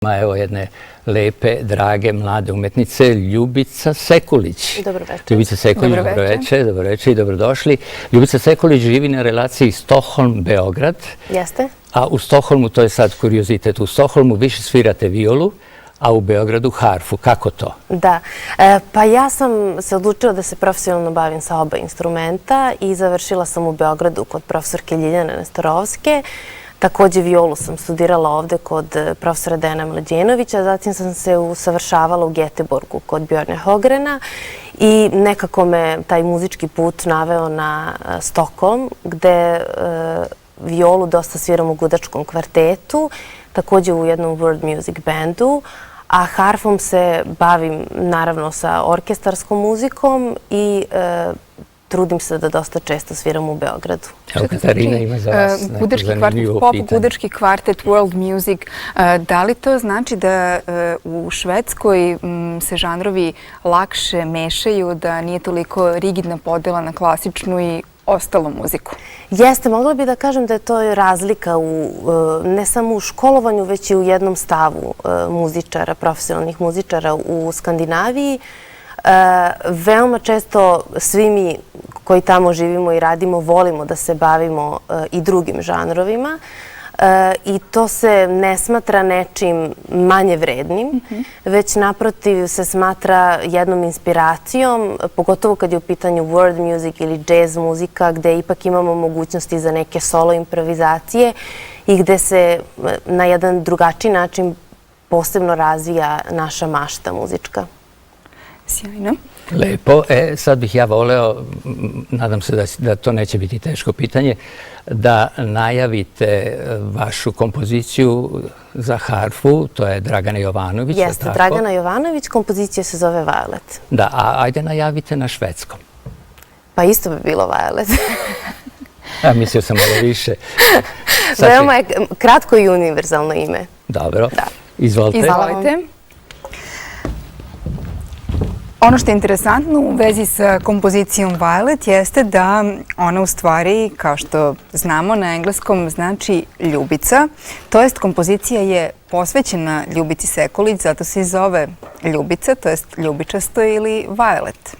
Evo jedne lepe, drage, mlade umetnice, Ljubica Sekulić. Dobro večer. Ljubica Sekulić, dobro večer i dobrodošli. Ljubica Sekulić živi na relaciji Stockholm-Beograd. Jeste. A u Stockholmu, to je sad kuriozitet, u Stockholmu više svirate violu, a u Beogradu harfu. Kako to? Da. Pa ja sam se odlučila da se profesionalno bavim sa oba instrumenta i završila sam u Beogradu kod profesorke Ljiljane Nestorovske. Takođe violu sam studirala ovde kod profesora Dejana Mlađenovića, zatim sam se usavršavala u Göteborgu kod Bjorna Hogrena i nekako me taj muzički put naveo na Stockholm, gde violu dosta sviram u gudačkom kvartetu, takođe u jednom world music bandu, a harfom se bavim naravno sa orkestarskom muzikom i trudim se da dosta često sviram u Beogradu. Evo, Katarina ima za vas neko zanimljivo pitanje. Pop gudački kvartet, world music, da li to znači da u Švedskoj se žanrovi lakše mešaju, da nije toliko rigidna podela na klasičnu i ostalu muziku? Jeste, mogla bih da kažem da je to razlika ne samo u školovanju, već i u jednom stavu muzičara, profesionalnih muzičara u Skandinaviji. Veoma često svi mi koji tamo živimo i radimo volimo da se bavimo i drugim žanrovima i to se ne smatra nečim manje vrednim, već naprotiv se smatra jednom inspiracijom, pogotovo kad je u pitanju world music ili jazz muzika, gde ipak imamo mogućnosti za neke solo improvizacije i gde se na jedan drugačiji način posebno razvija naša mašta muzička. Sjajno. Lepo. Sad bih ja voleo, nadam se da to neće biti teško pitanje, da najavite vašu kompoziciju za harfu, to je Dragana Jovanović. Jeste, Dragana Jovanović, kompozicija se zove Violet. Da, a ajde najavite na švedskom. Pa isto bi bilo Violet. Mislio sam malo više. Veoma je kratko i univerzalno ime. Dobro. Izvolite. Izvolite. Ono što je interesantno u vezi sa kompozicijom Violet jeste da ona u stvari, kao što znamo na engleskom, znači ljubica. To jest kompozicija je posvećena Ljubici Sekulić, zato se i zove ljubica, to jest ljubičasto ili Violet.